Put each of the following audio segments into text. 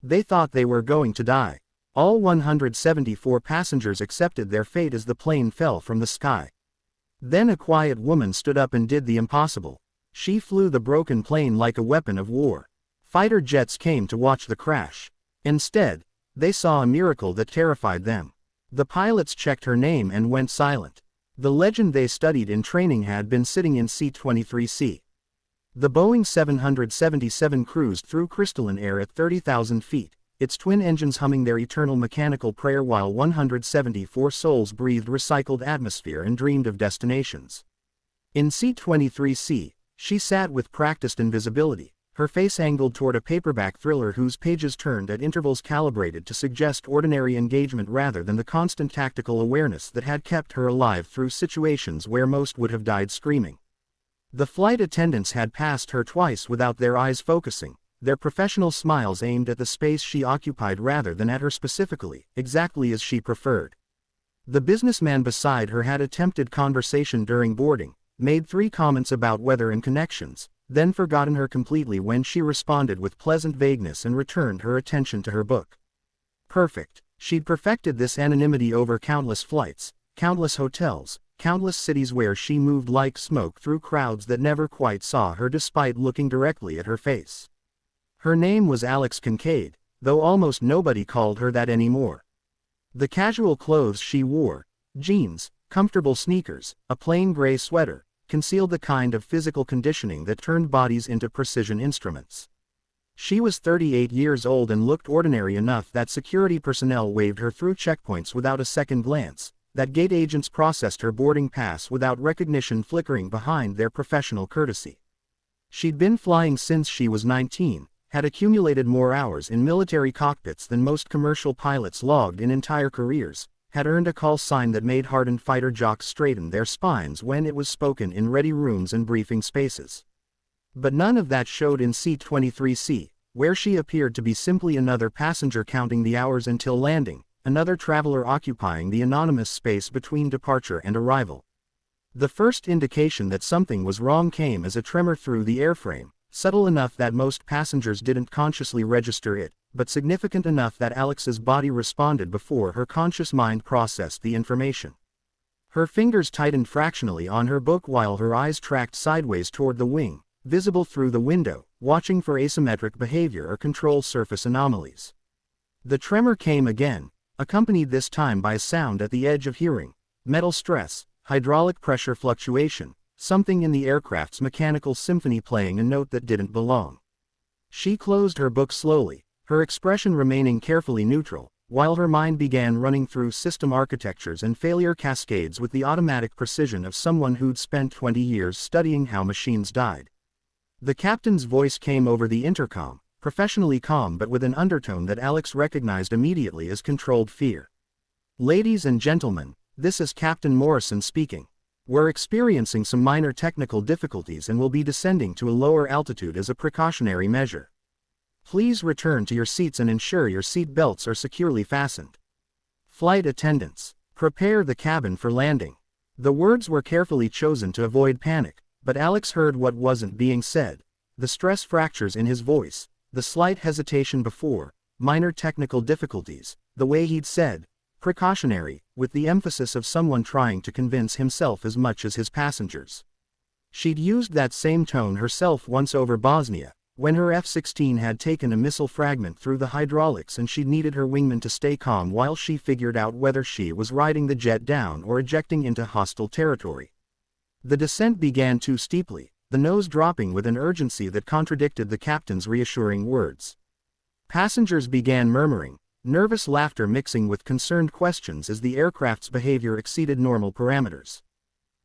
They thought they were going to die. All 174 passengers accepted their fate as the plane fell from the sky. Then a quiet woman stood up and did the impossible. She flew the broken plane like a weapon of war. Fighter jets came to watch the crash. Instead, they saw a miracle that terrified them. The pilots checked her name and went silent. The legend they studied in training had been sitting in seat 23C. The Boeing 777 cruised through crystalline air at 30,000 feet, its twin engines humming their eternal mechanical prayer while 174 souls breathed recycled atmosphere and dreamed of destinations. In seat 23C, she sat with practiced invisibility, her face angled toward a paperback thriller whose pages turned at intervals calibrated to suggest ordinary engagement rather than the constant tactical awareness that had kept her alive through situations where most would have died screaming. The flight attendants had passed her twice without their eyes focusing, their professional smiles aimed at the space she occupied rather than at her specifically, exactly as she preferred. The businessman beside her had attempted conversation during boarding, made 3 comments about weather and connections, then forgotten her completely when she responded with pleasant vagueness and returned her attention to her book. Perfect. She'd perfected this anonymity over countless flights, countless hotels, countless cities where she moved like smoke through crowds that never quite saw her despite looking directly at her face. Her name was Alex Kincaid, though almost nobody called her that anymore. The casual clothes she wore, jeans, comfortable sneakers, a plain gray sweater, concealed the kind of physical conditioning that turned bodies into precision instruments. She was 38 years old and looked ordinary enough that security personnel waved her through checkpoints without a second glance, that gate agents processed her boarding pass without recognition flickering behind their professional courtesy. She'd been flying since she was 19, had accumulated more hours in military cockpits than most commercial pilots logged in entire careers, had earned a call sign that made hardened fighter jocks straighten their spines when it was spoken in ready rooms and briefing spaces. But none of that showed in seat 23C, where she appeared to be simply another passenger counting the hours until landing, another traveler occupying the anonymous space between departure and arrival. The first indication that something was wrong came as a tremor through the airframe, subtle enough that most passengers didn't consciously register it, but significant enough that Alex's body responded before her conscious mind processed the information. Her fingers tightened fractionally on her book while her eyes tracked sideways toward the wing, visible through the window, watching for asymmetric behavior or control surface anomalies. The tremor came again, accompanied this time by a sound at the edge of hearing, metal stress, hydraulic pressure fluctuation, something in the aircraft's mechanical symphony playing a note that didn't belong. She closed her book slowly, her expression remaining carefully neutral, while her mind began running through system architectures and failure cascades with the automatic precision of someone who'd spent 20 years studying how machines died. The captain's voice came over the intercom, professionally calm but with an undertone that Alex recognized immediately as controlled fear. "Ladies and gentlemen, this is Captain Morrison speaking. We're experiencing some minor technical difficulties and will be descending to a lower altitude as a precautionary measure. Please return to your seats and ensure your seat belts are securely fastened. Flight attendants, prepare the cabin for landing." The words were carefully chosen to avoid panic, but Alex heard what wasn't being said, the stress fractures in his voice, the slight hesitation before, minor technical difficulties, the way he'd said, precautionary, with the emphasis of someone trying to convince himself as much as his passengers. She'd used that same tone herself once over Bosnia, when her F-16 had taken a missile fragment through the hydraulics and she'd needed her wingman to stay calm while she figured out whether she was riding the jet down or ejecting into hostile territory. The descent began too steeply, the nose dropping with an urgency that contradicted the captain's reassuring words. Passengers began murmuring, nervous laughter mixing with concerned questions as the aircraft's behavior exceeded normal parameters.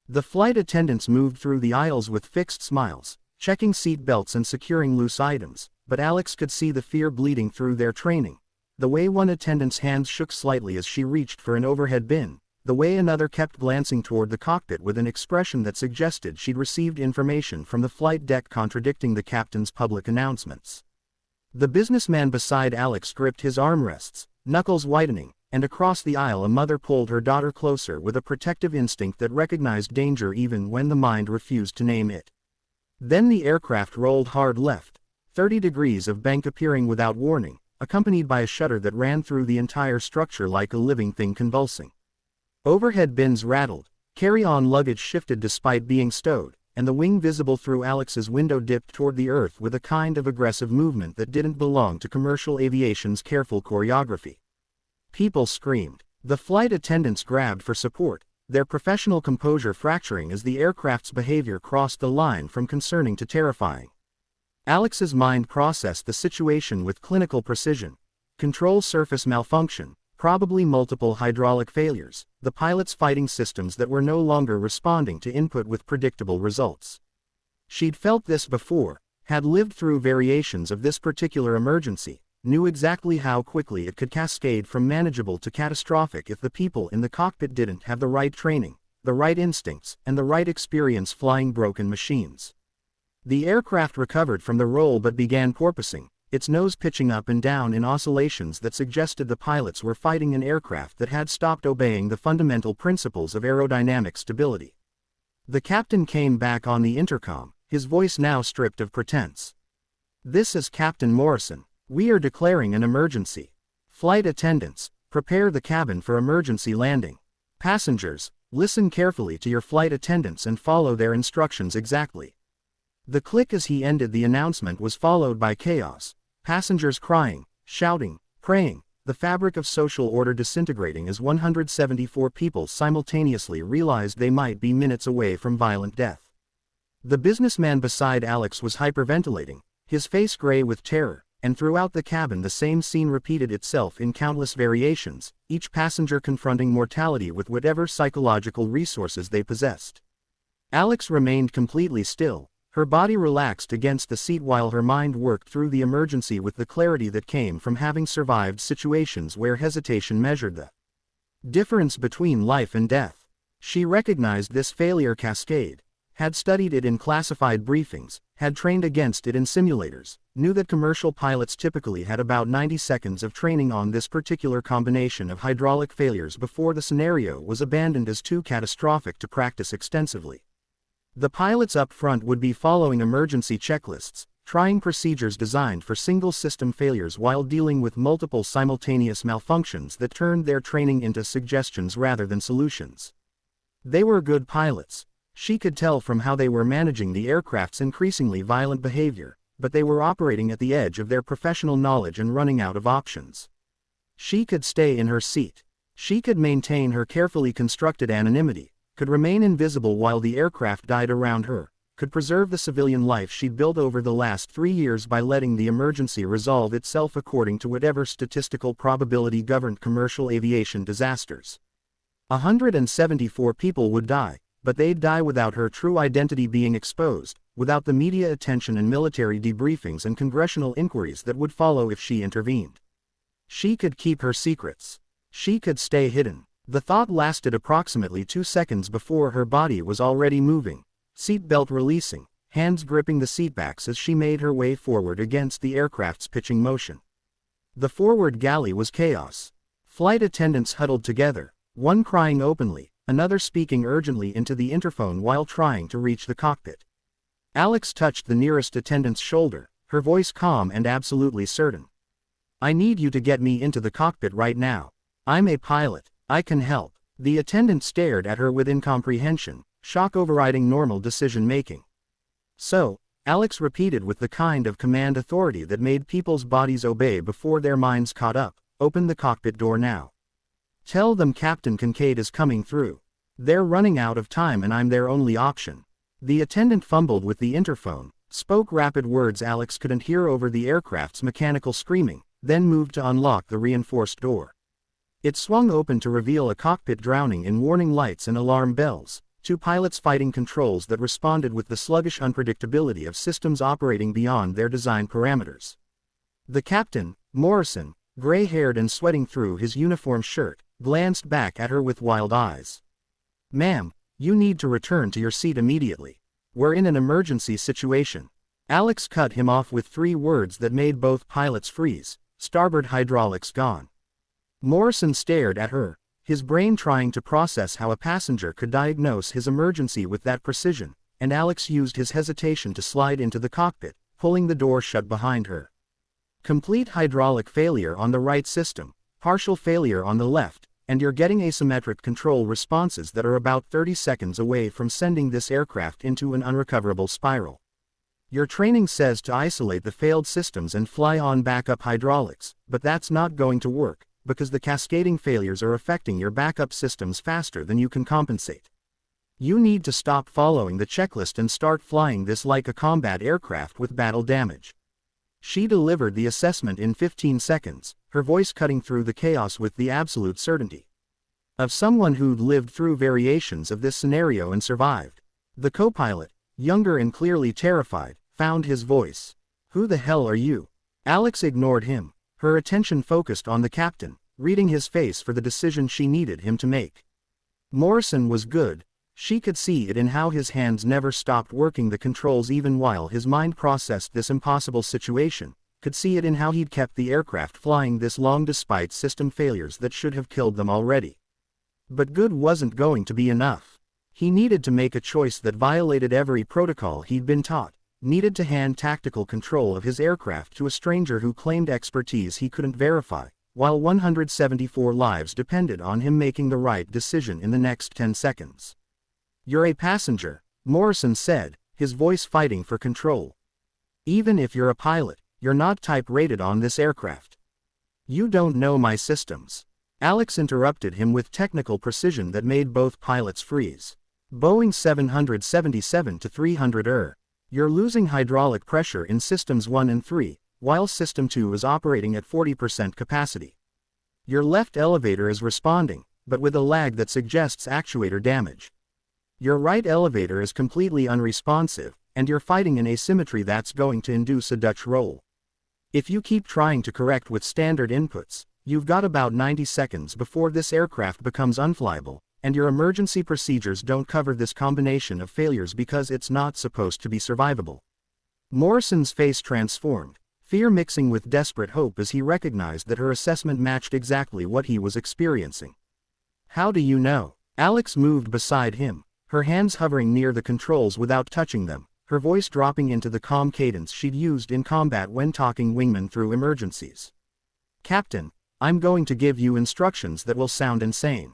The flight attendants moved through the aisles with fixed smiles, checking seat belts and securing loose items, but Alex could see the fear bleeding through their training. The way one attendant's hands shook slightly as she reached for an overhead bin, the way another kept glancing toward the cockpit with an expression that suggested she'd received information from the flight deck contradicting the captain's public announcements. The businessman beside Alex gripped his armrests, knuckles whitening, and across the aisle a mother pulled her daughter closer with a protective instinct that recognized danger even when the mind refused to name it. Then the aircraft rolled hard left, 30 degrees of bank appearing without warning, accompanied by a shudder that ran through the entire structure like a living thing convulsing. Overhead bins rattled, carry-on luggage shifted despite being stowed, and the wing visible through Alex's window dipped toward the earth with a kind of aggressive movement that didn't belong to commercial aviation's careful choreography. People screamed. The flight attendants grabbed for support, their professional composure fracturing as the aircraft's behavior crossed the line from concerning to terrifying. Alex's mind processed the situation with clinical precision. Control surface malfunction, probably multiple hydraulic failures, the pilot's fighting systems that were no longer responding to input with predictable results. She'd felt this before, had lived through variations of this particular emergency, knew exactly how quickly it could cascade from manageable to catastrophic if the people in the cockpit didn't have the right training, the right instincts, and the right experience flying broken machines. The aircraft recovered from the roll but began porpoising, its nose pitching up and down in oscillations that suggested the pilots were fighting an aircraft that had stopped obeying the fundamental principles of aerodynamic stability. The captain came back on the intercom, his voice now stripped of pretense. "This is Captain Morrison. We are declaring an emergency. Flight attendants, prepare the cabin for emergency landing. Passengers, listen carefully to your flight attendants and follow their instructions exactly." The click as he ended the announcement was followed by chaos. Passengers crying, shouting, praying, the fabric of social order disintegrating as 174 people simultaneously realized they might be minutes away from violent death. The businessman beside Alex was hyperventilating, his face gray with terror, and throughout the cabin the same scene repeated itself in countless variations, each passenger confronting mortality with whatever psychological resources they possessed. Alex remained completely still, her body relaxed against the seat while her mind worked through the emergency with the clarity that came from having survived situations where hesitation measured the difference between life and death. She recognized this failure cascade, had studied it in classified briefings, had trained against it in simulators, knew that commercial pilots typically had about 90 seconds of training on this particular combination of hydraulic failures before the scenario was abandoned as too catastrophic to practice extensively. The pilots up front would be following emergency checklists, trying procedures designed for single system failures while dealing with multiple simultaneous malfunctions that turned their training into suggestions rather than solutions. They were good pilots. She could tell from how they were managing the aircraft's increasingly violent behavior, but they were operating at the edge of their professional knowledge and running out of options. She could stay in her seat. She could maintain her carefully constructed anonymity, could remain invisible while the aircraft died around her, could preserve the civilian life she'd built over the last 3 years by letting the emergency resolve itself according to whatever statistical probability governed commercial aviation disasters. 174 people would die, but they'd die without her true identity being exposed, without the media attention and military debriefings and congressional inquiries that would follow if she intervened. She could keep her secrets. She could stay hidden. The thought lasted approximately 2 seconds before her body was already moving, seat belt releasing, hands gripping the seatbacks as she made her way forward against the aircraft's pitching motion. The forward galley was chaos. Flight attendants huddled together, one crying openly, another speaking urgently into the interphone while trying to reach the cockpit. Alex touched the nearest attendant's shoulder, her voice calm and absolutely certain. "I need you to get me into the cockpit right now. I'm a pilot. I can help." The attendant stared at her with incomprehension, shock overriding normal decision-making. "So," Alex repeated with the kind of command authority that made people's bodies obey before their minds caught up, "Open the cockpit door now. Tell them Captain Kincaid is coming through. They're running out of time and I'm their only option." The attendant fumbled with the interphone, spoke rapid words Alex couldn't hear over the aircraft's mechanical screaming, then moved to unlock the reinforced door. It swung open to reveal a cockpit drowning in warning lights and alarm bells, 2 pilots fighting controls that responded with the sluggish unpredictability of systems operating beyond their design parameters. The captain, Morrison, gray-haired and sweating through his uniform shirt, glanced back at her with wild eyes. "Ma'am, you need to return to your seat immediately. We're in an emergency situation." Alex cut him off with 3 words that made both pilots freeze: "Starboard hydraulics gone." Morrison stared at her, his brain trying to process how a passenger could diagnose his emergency with that precision, and Alex used his hesitation to slide into the cockpit, pulling the door shut behind her. Complete hydraulic failure on the right system, partial failure on the left, and you're getting asymmetric control responses that are about 30 seconds away from sending this aircraft into an unrecoverable spiral. Your training says to isolate the failed systems and fly on backup hydraulics, but that's not going to work, because the cascading failures are affecting your backup systems faster than you can compensate. You need to stop following the checklist and start flying this like a combat aircraft with battle damage. She delivered the assessment in 15 seconds, her voice cutting through the chaos with the absolute certainty of someone who'd lived through variations of this scenario and survived. The co-pilot, younger and clearly terrified, found his voice. "Who the hell are you?" Alex ignored him, her attention focused on the captain, reading his face for the decision she needed him to make. Morrison was good. She could see it in how his hands never stopped working the controls even while his mind processed this impossible situation, could see it in how he'd kept the aircraft flying this long despite system failures that should have killed them already. But good wasn't going to be enough. He needed to make a choice that violated every protocol he'd been taught, needed to hand tactical control of his aircraft to a stranger who claimed expertise he couldn't verify, while 174 lives depended on him making the right decision in the next 10 seconds. "You're a passenger," Morrison said, his voice fighting for control. "Even if you're a pilot, you're not type rated on this aircraft. You don't know my systems." Alex interrupted him with technical precision that made both pilots freeze. "Boeing 777-300 You're losing hydraulic pressure in systems 1 and 3, while system 2 is operating at 40% capacity. Your left elevator is responding, but with a lag that suggests actuator damage. Your right elevator is completely unresponsive, and you're fighting an asymmetry that's going to induce a Dutch roll. If you keep trying to correct with standard inputs, you've got about 90 seconds before this aircraft becomes unflyable, and your emergency procedures don't cover this combination of failures because it's not supposed to be survivable." Morrison's face transformed, fear mixing with desperate hope as he recognized that her assessment matched exactly what he was experiencing. "How do you know?" Alex moved beside him, her hands hovering near the controls without touching them, her voice dropping into the calm cadence she'd used in combat when talking wingmen through emergencies. "Captain, I'm going to give you instructions that will sound insane.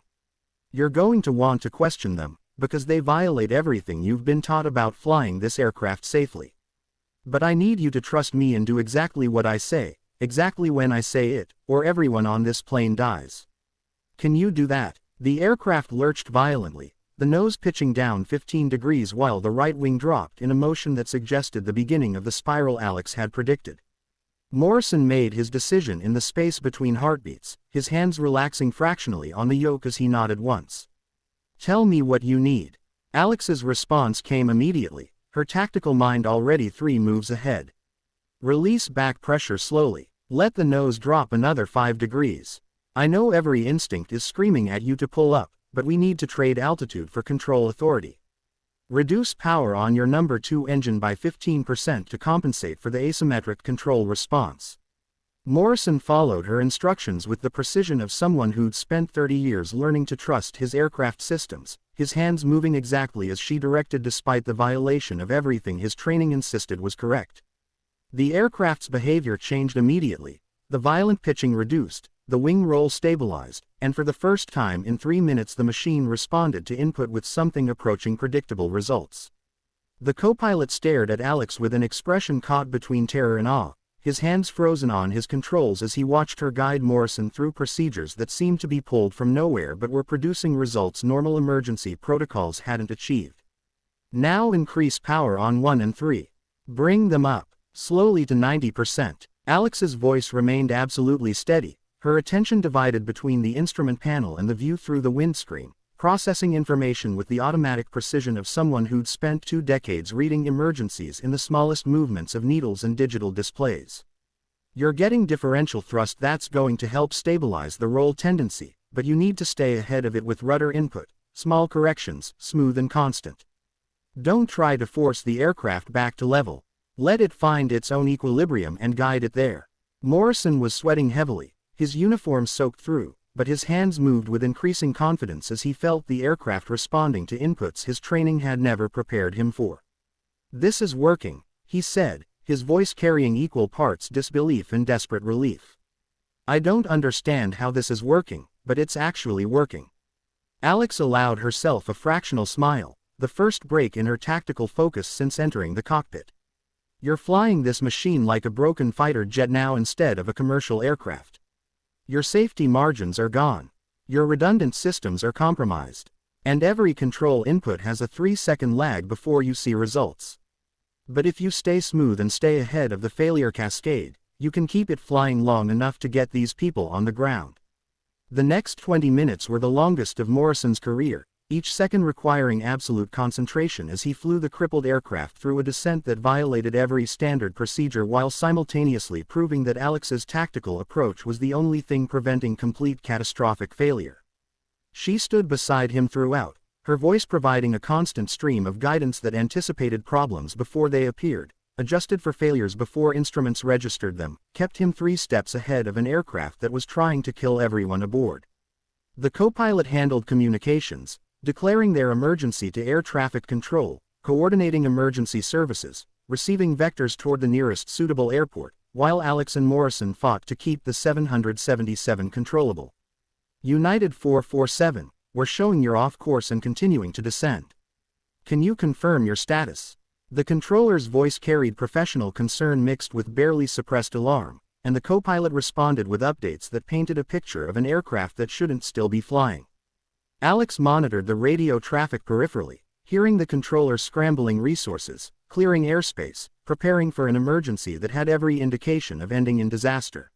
You're going to want to question them, because they violate everything you've been taught about flying this aircraft safely. But I need you to trust me and do exactly what I say, exactly when I say it, or everyone on this plane dies. Can you do that?" The aircraft lurched violently, the nose pitching down 15 degrees while the right wing dropped in a motion that suggested the beginning of the spiral Alex had predicted. Morrison made his decision in the space between heartbeats, his hands relaxing fractionally on the yoke as he nodded once. "Tell me what you need." Alex's response came immediately, her tactical mind already 3 moves ahead. "Release back pressure slowly. Let the nose drop another 5 degrees. I know every instinct is screaming at you to pull up, but we need to trade altitude for control authority. Reduce power on your number 2 engine by 15% to compensate for the asymmetric control response." Morrison followed her instructions with the precision of someone who'd spent 30 years learning to trust his aircraft systems, his hands moving exactly as she directed despite the violation of everything his training insisted was correct. The aircraft's behavior changed immediately, the violent pitching reduced, the wing roll stabilized, and for the first time in 3 minutes the machine responded to input with something approaching predictable results. The co-pilot stared at Alex with an expression caught between terror and awe, his hands frozen on his controls as he watched her guide Morrison through procedures that seemed to be pulled from nowhere but were producing results normal emergency protocols hadn't achieved. "Now increase power on 1 and 3. Bring them up, slowly to 90%. Alex's voice remained absolutely steady, her attention divided between the instrument panel and the view through the windscreen, processing information with the automatic precision of someone who'd spent 2 decades reading emergencies in the smallest movements of needles and digital displays. "You're getting differential thrust that's going to help stabilize the roll tendency, but you need to stay ahead of it with rudder input, small corrections, smooth and constant. Don't try to force the aircraft back to level. Let it find its own equilibrium and guide it there." Morrison was sweating heavily, his uniform soaked through, but his hands moved with increasing confidence as he felt the aircraft responding to inputs his training had never prepared him for. "This is working," he said, his voice carrying equal parts disbelief and desperate relief. "I don't understand how this is working, but it's actually working." Alex allowed herself a fractional smile, the first break in her tactical focus since entering the cockpit. "You're flying this machine like a broken fighter jet now instead of a commercial aircraft. Your safety margins are gone. Your redundant systems are compromised. And every control input has a 3-second lag before you see results. But if you stay smooth and stay ahead of the failure cascade, you can keep it flying long enough to get these people on the ground." The next 20 minutes were the longest of Morrison's career, each second requiring absolute concentration as he flew the crippled aircraft through a descent that violated every standard procedure while simultaneously proving that Alex's tactical approach was the only thing preventing complete catastrophic failure. She stood beside him throughout, her voice providing a constant stream of guidance that anticipated problems before they appeared, adjusted for failures before instruments registered them, kept him 3 steps ahead of an aircraft that was trying to kill everyone aboard. The co-pilot handled communications, declaring their emergency to air traffic control, coordinating emergency services, receiving vectors toward the nearest suitable airport, while Alex and Morrison fought to keep the 777 controllable. "United 447, we're showing you're off course and continuing to descend. Can you confirm your status?" The controller's voice carried professional concern mixed with barely suppressed alarm, and the co-pilot responded with updates that painted a picture of an aircraft that shouldn't still be flying. Alex monitored the radio traffic peripherally, hearing the controller scrambling resources, clearing airspace, preparing for an emergency that had every indication of ending in disaster.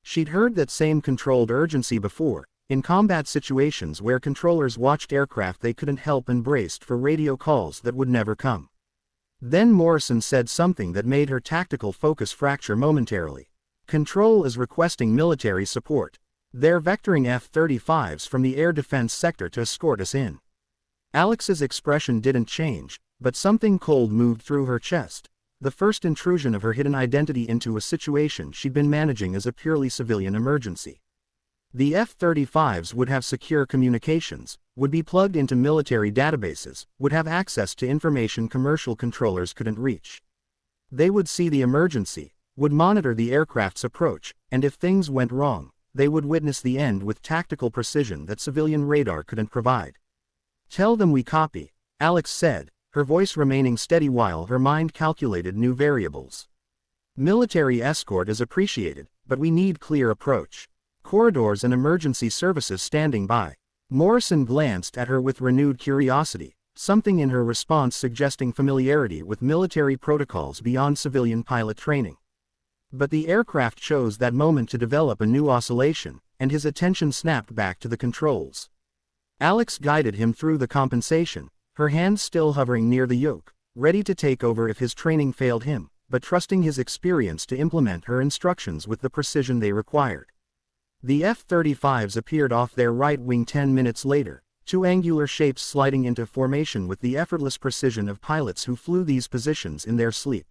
She'd heard that same controlled urgency before, in combat situations where controllers watched aircraft they couldn't help and braced for radio calls that would never come. Then Morrison said something that made her tactical focus fracture momentarily. "Control is requesting military support. They're vectoring F-35s from the air defense sector to escort us in." Alex's expression didn't change, but something cold moved through her chest, the first intrusion of her hidden identity into a situation she'd been managing as a purely civilian emergency. The F-35s would have secure communications, would be plugged into military databases, would have access to information commercial controllers couldn't reach. They would see the emergency, would monitor the aircraft's approach, and if things went wrong, they would witness the end with tactical precision that civilian radar couldn't provide. "Tell them we copy," Alex said, her voice remaining steady while her mind calculated new variables. "Military escort is appreciated, but we need clear approach. Corridors and emergency services standing by." Morrison glanced at her with renewed curiosity, something in her response suggesting familiarity with military protocols beyond civilian pilot training. But the aircraft chose that moment to develop a new oscillation, and his attention snapped back to the controls. Alex guided him through the compensation, her hands still hovering near the yoke, ready to take over if his training failed him, but trusting his experience to implement her instructions with the precision they required. The F-35s appeared off their right wing 10 minutes later, 2 angular shapes sliding into formation with the effortless precision of pilots who flew these positions in their sleep.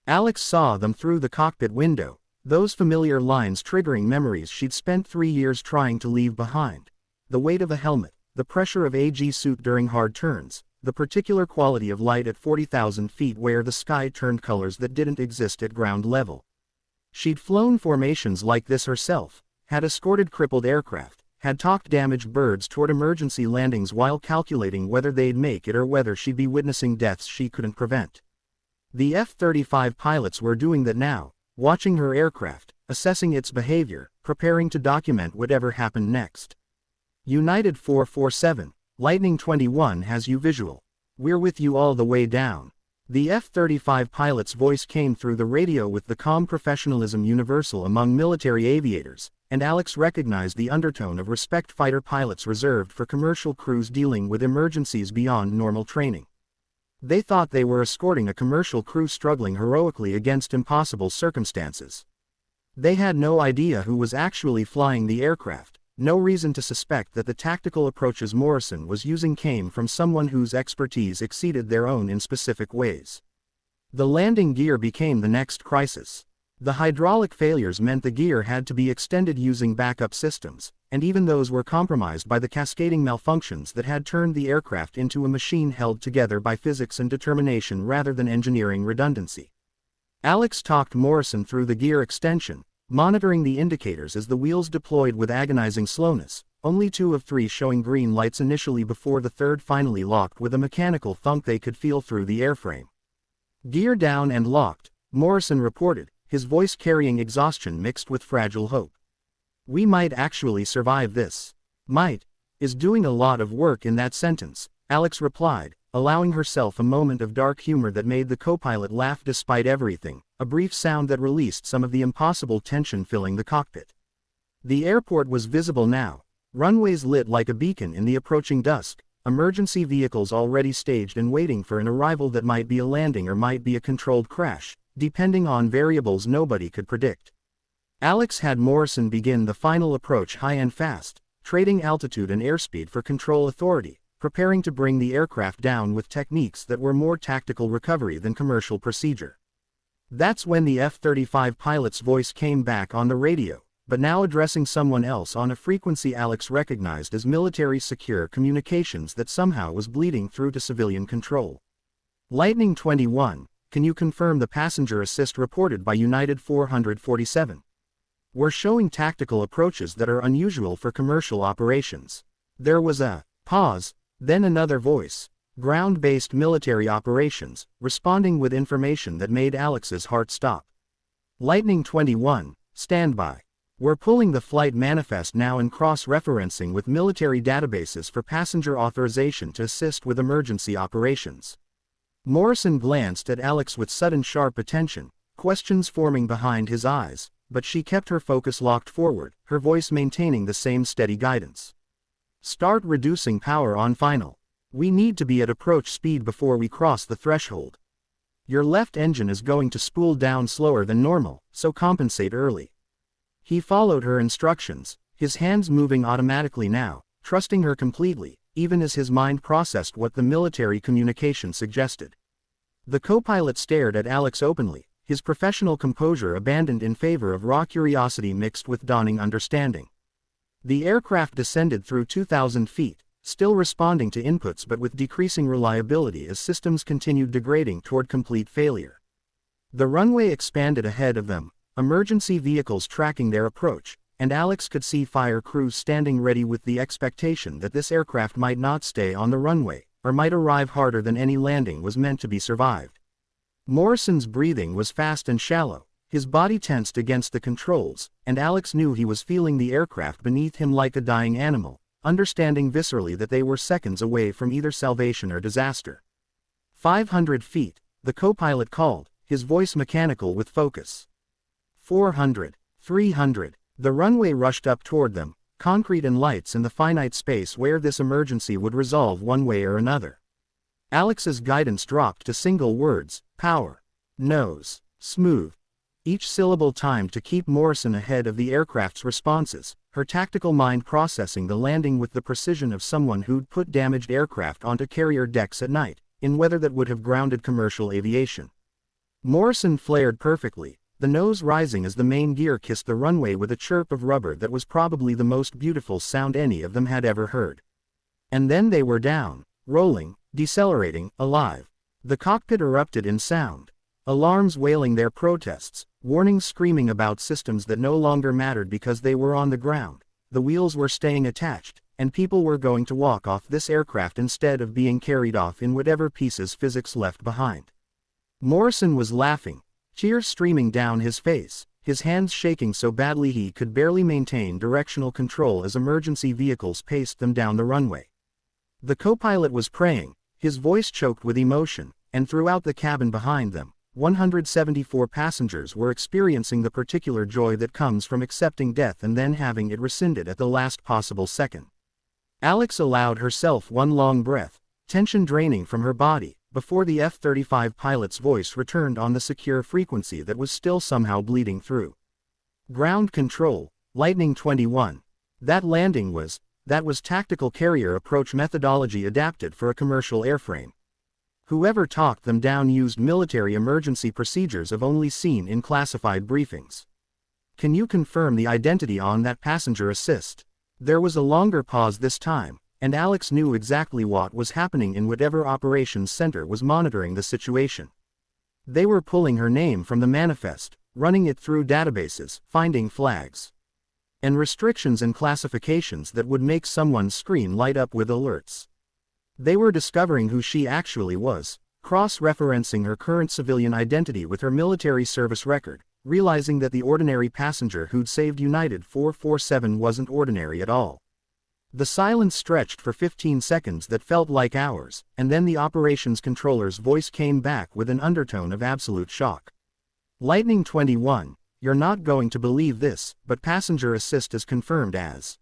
Alex saw them through the cockpit window, those familiar lines triggering memories she'd spent 3 years trying to leave behind. The weight of a helmet, the pressure of a G-suit during hard turns, the particular quality of light at 40,000 feet where the sky turned colors that didn't exist at ground level. She'd flown formations like this herself, had escorted crippled aircraft, had talked damaged birds toward emergency landings while calculating whether they'd make it or whether she'd be witnessing deaths she couldn't prevent. The F-35 pilots were doing that now, watching her aircraft, assessing its behavior, preparing to document whatever happened next. "United 447, Lightning 21 has you visual. We're with you all the way down." The F-35 pilot's voice came through the radio with the calm professionalism universal among military aviators, and Alex recognized the undertone of respect fighter pilots reserved for commercial crews dealing with emergencies beyond normal training. They thought they were escorting a commercial crew struggling heroically against impossible circumstances. They had no idea who was actually flying the aircraft, no reason to suspect that the tactical approaches Morrison was using came from someone whose expertise exceeded their own in specific ways. The landing gear became the next crisis. The hydraulic failures meant the gear had to be extended using backup systems, and even those were compromised by the cascading malfunctions that had turned the aircraft into a machine held together by physics and determination rather than engineering redundancy. Alex talked Morrison through the gear extension, monitoring the indicators as the wheels deployed with agonizing slowness, only 2 of 3 showing green lights initially before the third finally locked with a mechanical thunk they could feel through the airframe. Gear down and locked, Morrison reported, his voice carrying exhaustion mixed with fragile hope. We might actually survive this. Might is doing a lot of work in that sentence, Alex replied, allowing herself a moment of dark humor that made the co-pilot laugh despite everything, a brief sound that released some of the impossible tension filling the cockpit. The airport was visible now, runways lit like a beacon in the approaching dusk, emergency vehicles already staged and waiting for an arrival that might be a landing or might be a controlled crash, depending on variables nobody could predict. Alex had Morrison begin the final approach high and fast, trading altitude and airspeed for control authority, preparing to bring the aircraft down with techniques that were more tactical recovery than commercial procedure. That's when the F-35 pilot's voice came back on the radio, but now addressing someone else on a frequency Alex recognized as military secure communications that somehow was bleeding through to civilian control. Lightning 21, can you confirm the passenger assist reported by United 447? We're showing tactical approaches that are unusual for commercial operations. There was a pause, then another voice, ground-based military operations, responding with information that made Alex's heart stop. Lightning 21, stand by. We're pulling the flight manifest now and cross-referencing with military databases for passenger authorization to assist with emergency operations. Morrison glanced at Alex with sudden sharp attention, questions forming behind his eyes, but she kept her focus locked forward, her voice maintaining the same steady guidance. Start reducing power on final. We need to be at approach speed before we cross the threshold. Your left engine is going to spool down slower than normal, so compensate early. He followed her instructions, his hands moving automatically now, trusting her completely, even as his mind processed what the military communication suggested. The co-pilot stared at Alex openly, his professional composure abandoned in favor of raw curiosity mixed with dawning understanding. The aircraft descended through 2,000 feet, still responding to inputs but with decreasing reliability as systems continued degrading toward complete failure. The runway expanded ahead of them, emergency vehicles tracking their approach, and Alex could see fire crews standing ready with the expectation that this aircraft might not stay on the runway, or might arrive harder than any landing was meant to be survived. Morrison's breathing was fast and shallow, his body tensed against the controls, and Alex knew he was feeling the aircraft beneath him like a dying animal, understanding viscerally that they were seconds away from either salvation or disaster. 500 feet, the co-pilot called, his voice mechanical with focus. 400, 300, the runway rushed up toward them, concrete and lights in the finite space where this emergency would resolve one way or another. Alex's guidance dropped to single words, power, nose, smooth. Each syllable timed to keep Morrison ahead of the aircraft's responses, her tactical mind processing the landing with the precision of someone who'd put damaged aircraft onto carrier decks at night, in weather that would have grounded commercial aviation. Morrison flared perfectly, the nose rising as the main gear kissed the runway with a chirp of rubber that was probably the most beautiful sound any of them had ever heard. And then they were down, rolling, decelerating, alive. The cockpit erupted in sound. Alarms wailing their protests, warnings screaming about systems that no longer mattered because they were on the ground, the wheels were staying attached, and people were going to walk off this aircraft instead of being carried off in whatever pieces physics left behind. Morrison was laughing, tears streaming down his face, his hands shaking so badly he could barely maintain directional control as emergency vehicles paced them down the runway. The co-pilot was praying, his voice choked with emotion, and throughout the cabin behind them, 174 passengers were experiencing the particular joy that comes from accepting death and then having it rescinded at the last possible second. Alex allowed herself one long breath, tension draining from her body, before the F-35 pilot's voice returned on the secure frequency that was still somehow bleeding through. Ground control, Lightning 21. That was tactical carrier approach methodology adapted for a commercial airframe. Whoever talked them down used military emergency procedures I've only seen in classified briefings. Can you confirm the identity on that passenger assist? There was a longer pause this time, and Alex knew exactly what was happening in whatever operations center was monitoring the situation. They were pulling her name from the manifest, running it through databases, finding flags and restrictions and classifications that would make someone's screen light up with alerts. They were discovering who she actually was, cross-referencing her current civilian identity with her military service record, realizing that the ordinary passenger who'd saved United 447 wasn't ordinary at all. The silence stretched for 15 seconds that felt like hours, and then the operations controller's voice came back with an undertone of absolute shock. Lightning 21, you're not going to believe this, but passenger assist is confirmed as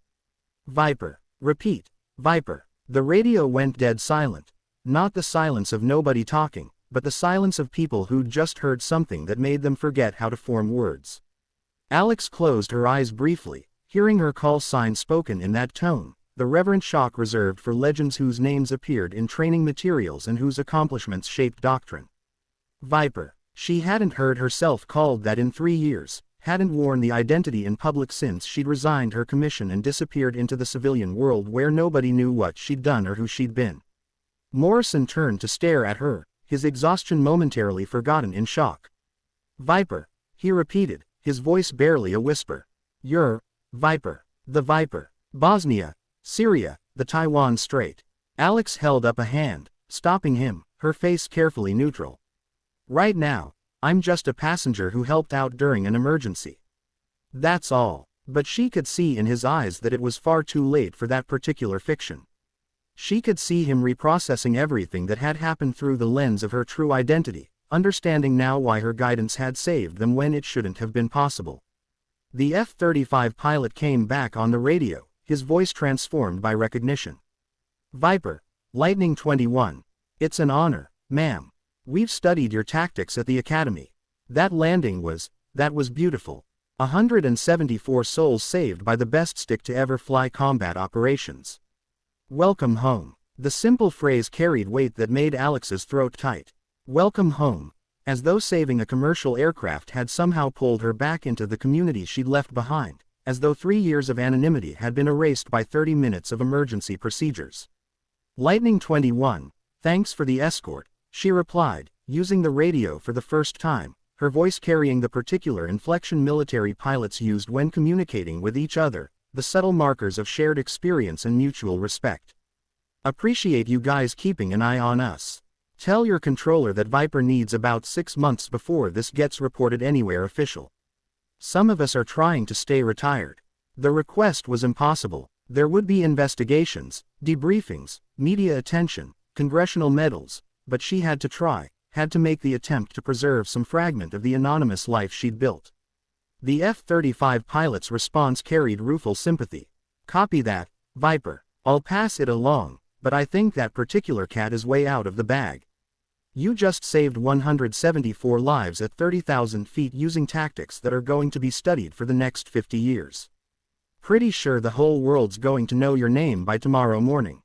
Viper. Repeat, Viper. The radio went dead silent. Not the silence of nobody talking, but the silence of people who'd just heard something that made them forget how to form words. Alex closed her eyes briefly, hearing her call sign spoken in that tone, the reverent shock reserved for legends whose names appeared in training materials and whose accomplishments shaped doctrine. Viper. She hadn't heard herself called that in 3 years, hadn't worn the identity in public since she'd resigned her commission and disappeared into the civilian world where nobody knew what she'd done or who she'd been. Morrison turned to stare at her, his exhaustion momentarily forgotten in shock. Viper, he repeated, his voice barely a whisper. You're Viper. The Viper. Bosnia, Syria, the Taiwan Strait. Alex held up a hand, stopping him, her face carefully neutral. Right now, I'm just a passenger who helped out during an emergency. That's all. But she could see in his eyes that it was far too late for that particular fiction. She could see him reprocessing everything that had happened through the lens of her true identity, understanding now why her guidance had saved them when it shouldn't have been possible. The F-35 pilot came back on the radio, his voice transformed by recognition. Viper, Lightning 21. It's an honor, ma'am. We've studied your tactics at the academy. That landing was beautiful. 174 souls saved by the best stick to ever fly combat operations. Welcome home. The simple phrase carried weight that made Alex's throat tight. Welcome home. As though saving a commercial aircraft had somehow pulled her back into the community she'd left behind, as though 3 years of anonymity had been erased by 30 minutes of emergency procedures. Lightning 21, thanks for the escort, she replied, using the radio for the first time, her voice carrying the particular inflection military pilots used when communicating with each other, the subtle markers of shared experience and mutual respect. Appreciate you guys keeping an eye on us. Tell your controller that Viper needs about 6 months before this gets reported anywhere official. Some of us are trying to stay retired. The request was impossible. There would be investigations, debriefings, media attention, congressional medals, but she had to try, had to make the attempt to preserve some fragment of the anonymous life she'd built. The F-35 pilot's response carried rueful sympathy. Copy that, Viper. I'll pass it along, but I think that particular cat is way out of the bag. You just saved 174 lives at 30,000 feet using tactics that are going to be studied for the next 50 years. Pretty sure the whole world's going to know your name by tomorrow morning.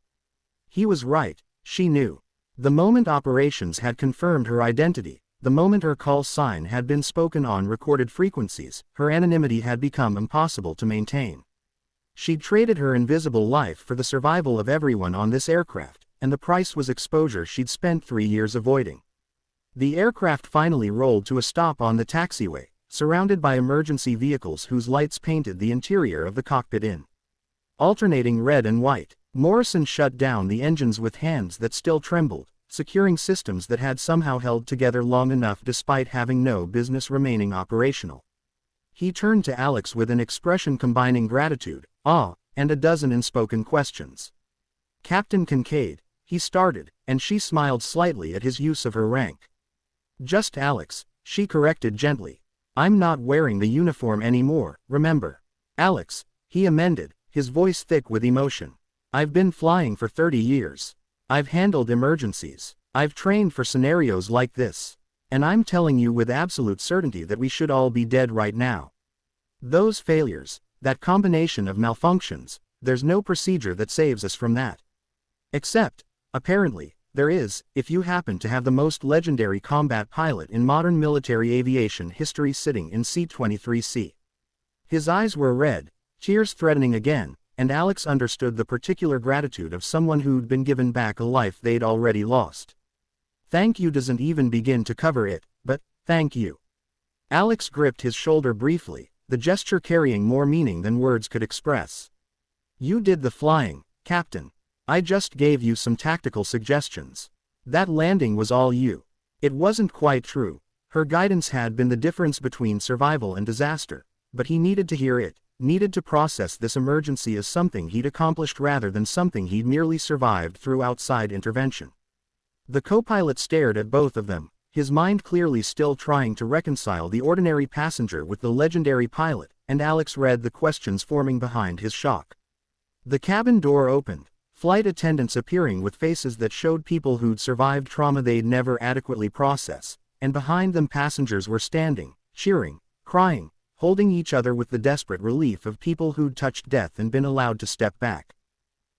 He was right, she knew. The moment operations had confirmed her identity, the moment her call sign had been spoken on recorded frequencies, her anonymity had become impossible to maintain. She'd traded her invisible life for the survival of everyone on this aircraft, and the price was exposure she'd spent 3 years avoiding. The aircraft finally rolled to a stop on the taxiway, surrounded by emergency vehicles whose lights painted the interior of the cockpit in alternating red and white. Morrison shut down the engines with hands that still trembled, securing systems that had somehow held together long enough despite having no business remaining operational. He turned to Alex with an expression combining gratitude, awe, and a dozen unspoken questions. Captain Kincaid, he started, and she smiled slightly at his use of her rank. Just Alex, she corrected gently. I'm not wearing the uniform anymore, remember. Alex, he amended, his voice thick with emotion. I've been flying for 30 years. I've handled emergencies. I've trained for scenarios like this. And I'm telling you with absolute certainty that we should all be dead right now. Those failures, that combination of malfunctions, there's no procedure that saves us from that. Except, apparently, there is, if you happen to have the most legendary combat pilot in modern military aviation history sitting in seat 23C. His eyes were red, tears threatening again, and Alex understood the particular gratitude of someone who'd been given back a life they'd already lost. Thank you doesn't even begin to cover it, but, thank you. Alex gripped his shoulder briefly, the gesture carrying more meaning than words could express. You did the flying, Captain. I just gave you some tactical suggestions. That landing was all you. It wasn't quite true. Her guidance had been the difference between survival and disaster, but he needed to hear it, needed to process this emergency as something he'd accomplished rather than something he'd merely survived through outside intervention. The co-pilot stared at both of them, his mind clearly still trying to reconcile the ordinary passenger with the legendary pilot, and Alex read the questions forming behind his shock. The cabin door opened, flight attendants appearing with faces that showed people who'd survived trauma they'd never adequately process, and behind them passengers were standing, cheering, crying, holding each other with the desperate relief of people who'd touched death and been allowed to step back.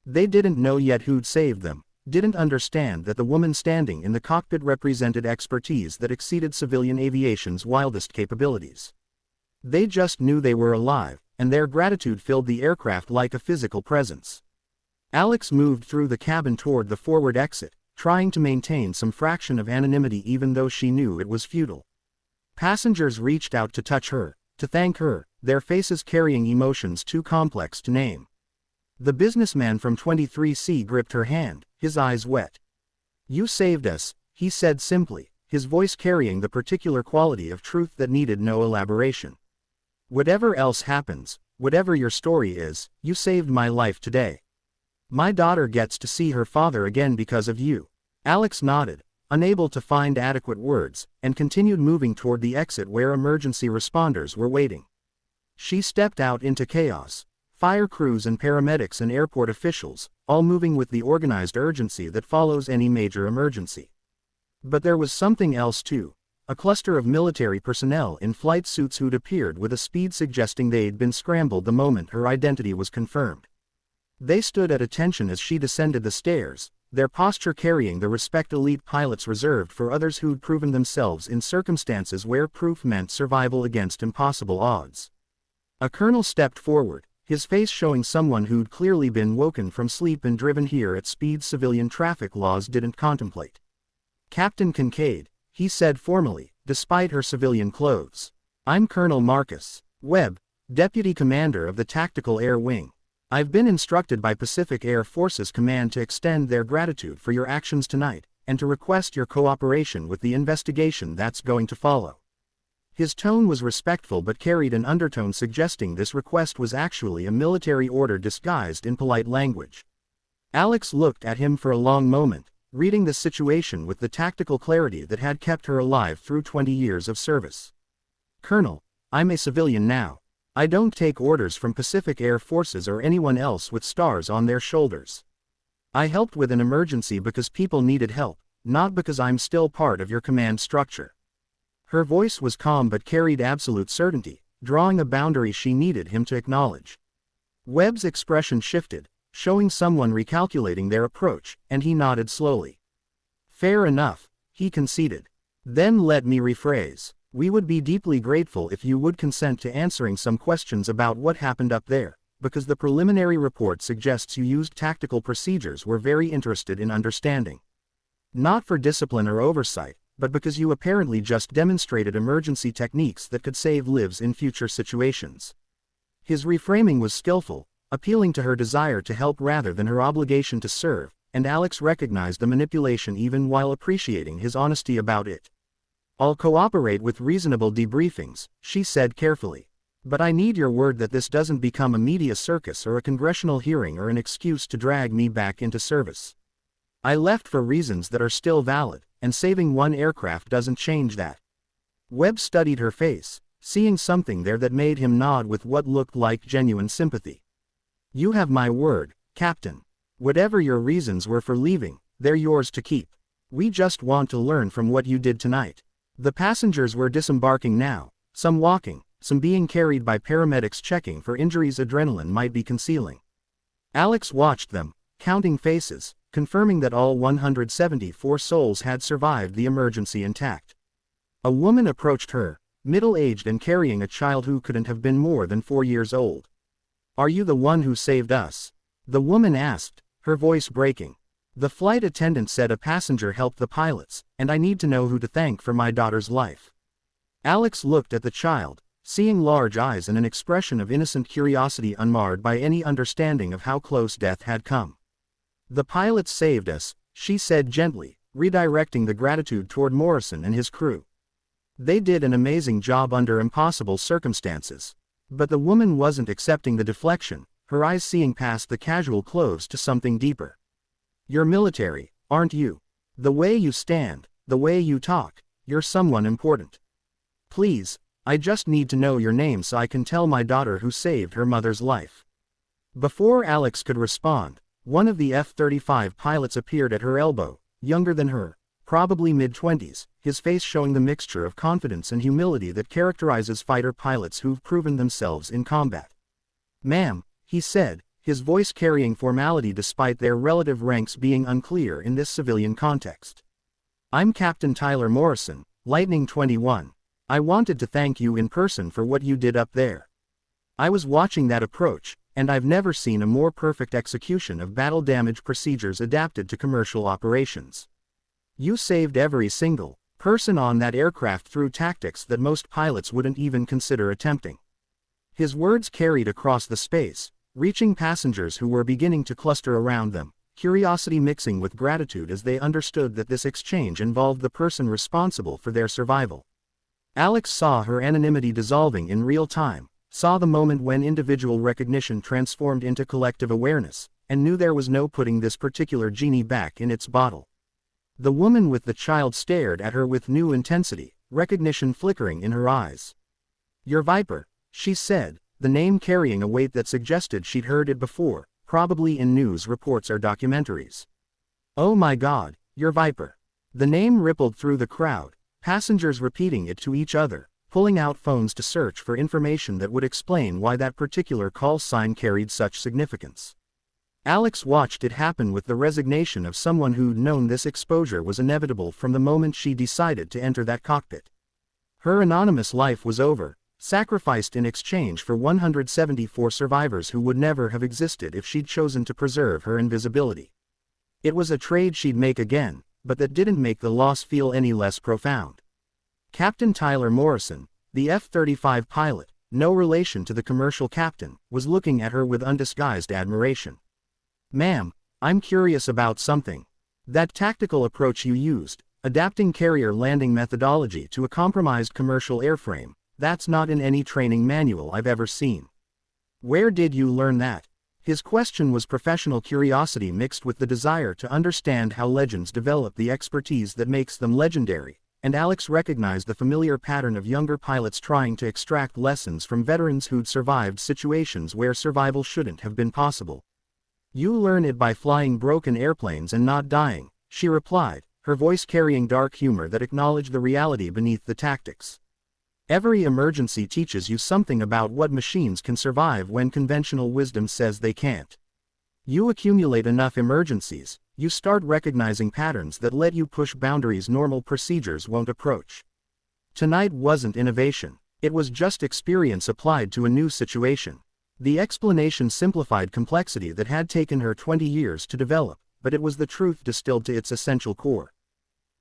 They didn't know yet who'd saved them, didn't understand that the woman standing in the cockpit represented expertise that exceeded civilian aviation's wildest capabilities. They just knew they were alive, and their gratitude filled the aircraft like a physical presence. Alex moved through the cabin toward the forward exit, trying to maintain some fraction of anonymity even though she knew it was futile. Passengers reached out to touch her, to thank her, their faces carrying emotions too complex to name. The businessman from 23C gripped her hand, his eyes wet. You saved us, he said simply, his voice carrying the particular quality of truth that needed no elaboration. Whatever else happens, whatever your story is, you saved my life today. My daughter gets to see her father again because of you. Alex nodded, unable to find adequate words, and continued moving toward the exit where emergency responders were waiting. She stepped out into chaos. Fire crews and paramedics and airport officials, all moving with the organized urgency that follows any major emergency. But there was something else too, a cluster of military personnel in flight suits who'd appeared with a speed suggesting they'd been scrambled the moment her identity was confirmed. They stood at attention as she descended the stairs, their posture carrying the respect elite pilots reserved for others who'd proven themselves in circumstances where proof meant survival against impossible odds. A colonel stepped forward, his face showing someone who'd clearly been woken from sleep and driven here at speeds civilian traffic laws didn't contemplate. Captain Kincaid, he said formally, despite her civilian clothes. I'm Colonel Marcus Webb, Deputy Commander of the Tactical Air Wing. I've been instructed by Pacific Air Forces Command to extend their gratitude for your actions tonight, and to request your cooperation with the investigation that's going to follow. His tone was respectful but carried an undertone suggesting this request was actually a military order disguised in polite language. Alex looked at him for a long moment, reading the situation with the tactical clarity that had kept her alive through 20 years of service. Colonel, I'm a civilian now. I don't take orders from Pacific Air Forces or anyone else with stars on their shoulders. I helped with an emergency because people needed help, not because I'm still part of your command structure. Her voice was calm but carried absolute certainty, drawing a boundary she needed him to acknowledge. Webb's expression shifted, showing someone recalculating their approach, and he nodded slowly. Fair enough, he conceded. Then let me rephrase. We would be deeply grateful if you would consent to answering some questions about what happened up there, because the preliminary report suggests you used tactical procedures we're very interested in understanding. Not for discipline or oversight, but because you apparently just demonstrated emergency techniques that could save lives in future situations. His reframing was skillful, appealing to her desire to help rather than her obligation to serve, and Alex recognized the manipulation even while appreciating his honesty about it. I'll cooperate with reasonable debriefings, she said carefully. But I need your word that this doesn't become a media circus or a congressional hearing or an excuse to drag me back into service. I left for reasons that are still valid, and saving one aircraft doesn't change that. Webb studied her face, seeing something there that made him nod with what looked like genuine sympathy. You have my word, Captain. Whatever your reasons were for leaving, they're yours to keep. We just want to learn from what you did tonight. The passengers were disembarking now, some walking, some being carried by paramedics checking for injuries adrenaline might be concealing. Alex watched them, counting faces, confirming that all 174 souls had survived the emergency intact. A woman approached her, middle-aged and carrying a child who couldn't have been more than 4 years old. Are you the one who saved us? The woman asked, her voice breaking. The flight attendant said a passenger helped the pilots, and I need to know who to thank for my daughter's life. Alex looked at the child, seeing large eyes and an expression of innocent curiosity unmarred by any understanding of how close death had come. The pilots saved us, she said gently, redirecting the gratitude toward Morrison and his crew. They did an amazing job under impossible circumstances. But the woman wasn't accepting the deflection, her eyes seeing past the casual clothes to something deeper. You're military, aren't you? The way you stand, the way you talk, you're someone important. Please, I just need to know your name so I can tell my daughter who saved her mother's life. Before Alex could respond, one of the F-35 pilots appeared at her elbow, younger than her, probably mid-20s, his face showing the mixture of confidence and humility that characterizes fighter pilots who've proven themselves in combat. Ma'am, he said, his voice carrying formality despite their relative ranks being unclear in this civilian context. I'm Captain Tyler Morrison, Lightning 21. I wanted to thank you in person for what you did up there. I was watching that approach, and I've never seen a more perfect execution of battle damage procedures adapted to commercial operations. You saved every single person on that aircraft through tactics that most pilots wouldn't even consider attempting. His words carried across the space, reaching passengers who were beginning to cluster around them, curiosity mixing with gratitude as they understood that this exchange involved the person responsible for their survival. Alex saw her anonymity dissolving in real time, saw the moment when individual recognition transformed into collective awareness, and knew there was no putting this particular genie back in its bottle. The woman with the child stared at her with new intensity, recognition flickering in her eyes. You're Viper, she said, the name carrying a weight that suggested she'd heard it before, probably in news reports or documentaries. Oh my God, you're Viper. The name rippled through the crowd, passengers repeating it to each other, pulling out phones to search for information that would explain why that particular call sign carried such significance. Alex watched it happen with the resignation of someone who'd known this exposure was inevitable from the moment she decided to enter that cockpit. Her anonymous life was over, sacrificed in exchange for 174 survivors who would never have existed if she'd chosen to preserve her invisibility. It was a trade she'd make again, but that didn't make the loss feel any less profound. Captain Tyler Morrison, the F-35 pilot, no relation to the commercial captain, was looking at her with undisguised admiration. Ma'am, I'm curious about something. That tactical approach you used, adapting carrier landing methodology to a compromised commercial airframe, that's not in any training manual I've ever seen. Where did you learn that? His question was professional curiosity mixed with the desire to understand how legends develop the expertise that makes them legendary, and Alex recognized the familiar pattern of younger pilots trying to extract lessons from veterans who'd survived situations where survival shouldn't have been possible. You learn it by flying broken airplanes and not dying, she replied, her voice carrying dark humor that acknowledged the reality beneath the tactics. Every emergency teaches you something about what machines can survive when conventional wisdom says they can't. You accumulate enough emergencies, you start recognizing patterns that let you push boundaries normal procedures won't approach. Tonight wasn't innovation, it was just experience applied to a new situation. The explanation simplified complexity that had taken her 20 years to develop, but it was the truth distilled to its essential core.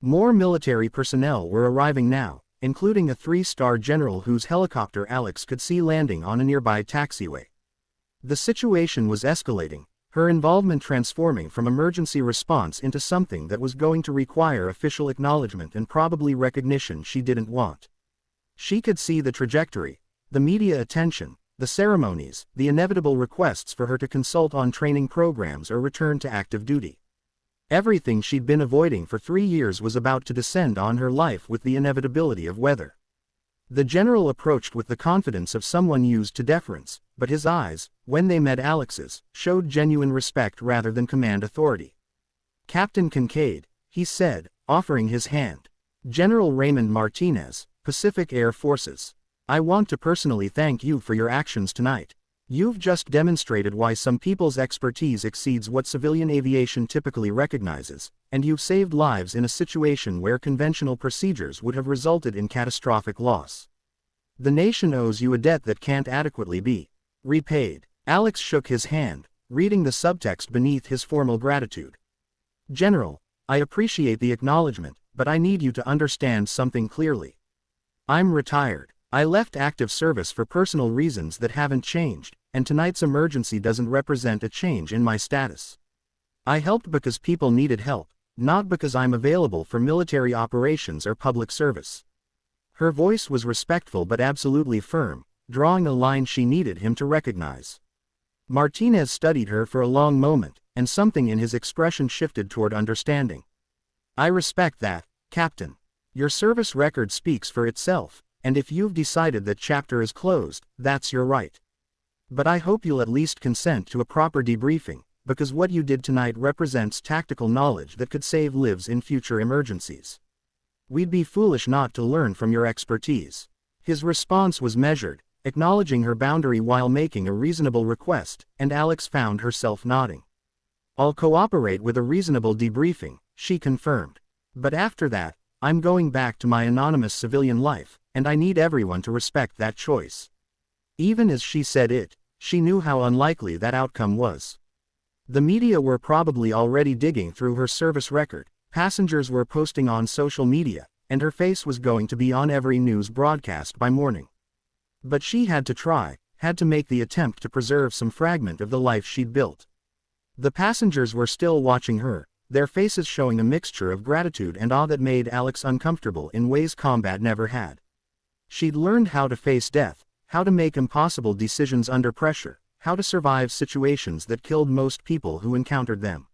More military personnel were arriving now, including a 3-star general whose helicopter Alex could see landing on a nearby taxiway. The situation was escalating, her involvement transforming from emergency response into something that was going to require official acknowledgement and probably recognition she didn't want. She could see the trajectory, the media attention, the ceremonies, the inevitable requests for her to consult on training programs or return to active duty. Everything she'd been avoiding for 3 years was about to descend on her life with the inevitability of weather. The general approached with the confidence of someone used to deference, but his eyes, when they met Alex's, showed genuine respect rather than command authority. Captain Kincaid, he said, offering his hand. General Raymond Martinez, Pacific Air Forces. I want to personally thank you for your actions tonight. You've just demonstrated why some people's expertise exceeds what civilian aviation typically recognizes, and you've saved lives in a situation where conventional procedures would have resulted in catastrophic loss. The nation owes you a debt that can't adequately be repaid. Alex shook his hand, reading the subtext beneath his formal gratitude. General, I appreciate the acknowledgement, but I need you to understand something clearly. I'm retired. I left active service for personal reasons that haven't changed, and tonight's emergency doesn't represent a change in my status. I helped because people needed help, not because I'm available for military operations or public service. Her voice was respectful but absolutely firm, drawing a line she needed him to recognize. Martinez studied her for a long moment, and something in his expression shifted toward understanding. I respect that, Captain. Your service record speaks for itself, and if you've decided that chapter is closed, that's your right. But I hope you'll at least consent to a proper debriefing, because what you did tonight represents tactical knowledge that could save lives in future emergencies. We'd be foolish not to learn from your expertise. His response was measured, acknowledging her boundary while making a reasonable request, and Alex found herself nodding. I'll cooperate with a reasonable debriefing, she confirmed. But after that, I'm going back to my anonymous civilian life, and I need everyone to respect that choice. Even as she said it, she knew how unlikely that outcome was. The media were probably already digging through her service record, passengers were posting on social media, and her face was going to be on every news broadcast by morning. But she had to try, had to make the attempt to preserve some fragment of the life she'd built. The passengers were still watching her, their faces showing a mixture of gratitude and awe that made Alex uncomfortable in ways combat never had. She'd learned how to face death, how to make impossible decisions under pressure, how to survive situations that killed most people who encountered them.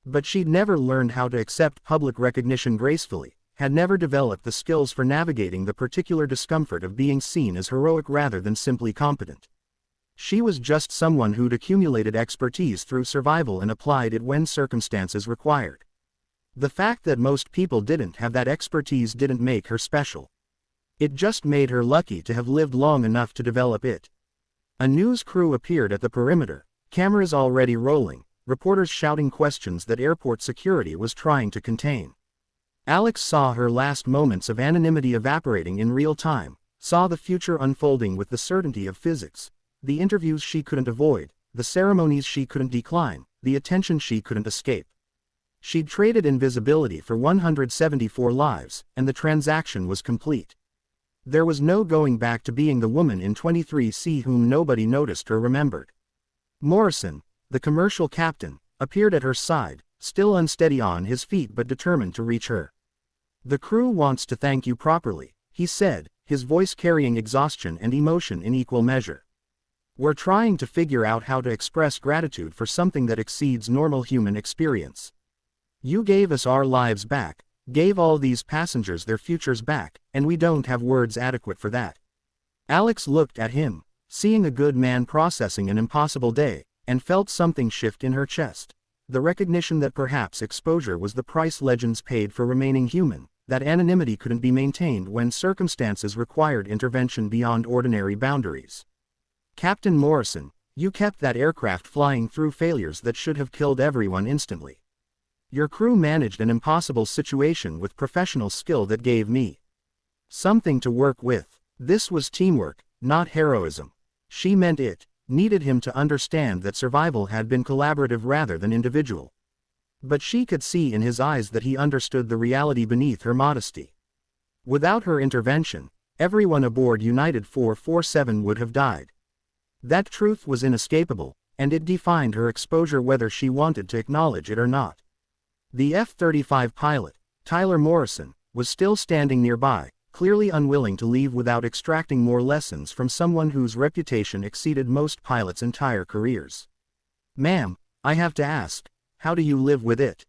But she'd never learned how to accept public recognition gracefully, had never developed the skills for navigating the particular discomfort of being seen as heroic rather than simply competent. She was just someone who'd accumulated expertise through survival and applied it when circumstances required. The fact that most people didn't have that expertise didn't make her special. It just made her lucky to have lived long enough to develop it. A news crew appeared at the perimeter, cameras already rolling, reporters shouting questions that airport security was trying to contain. Alex saw her last moments of anonymity evaporating in real time, saw the future unfolding with the certainty of physics, the interviews she couldn't avoid, the ceremonies she couldn't decline, the attention she couldn't escape. She'd traded invisibility for 174 lives, and the transaction was complete. There was no going back to being the woman in 23C whom nobody noticed or remembered. Morrison, the commercial captain, appeared at her side, still unsteady on his feet but determined to reach her. The crew wants to thank you properly, he said, his voice carrying exhaustion and emotion in equal measure. We're trying to figure out how to express gratitude for something that exceeds normal human experience. You gave us our lives back, gave all these passengers their futures back, and we don't have words adequate for that. Alex looked at him, seeing a good man processing an impossible day, and felt something shift in her chest. The recognition that perhaps exposure was the price legends paid for remaining human, that anonymity couldn't be maintained when circumstances required intervention beyond ordinary boundaries. Captain Morrison, you kept that aircraft flying through failures that should have killed everyone instantly. Your crew managed an impossible situation with professional skill that gave me something to work with. This was teamwork, not heroism. She meant it, needed him to understand that survival had been collaborative rather than individual. But she could see in his eyes that he understood the reality beneath her modesty. Without her intervention, everyone aboard United 447 would have died. That truth was inescapable, and it defined her exposure whether she wanted to acknowledge it or not. The F-35 pilot, Tyler Morrison, was still standing nearby, clearly unwilling to leave without extracting more lessons from someone whose reputation exceeded most pilots' entire careers. Ma'am, I have to ask, how do you live with it?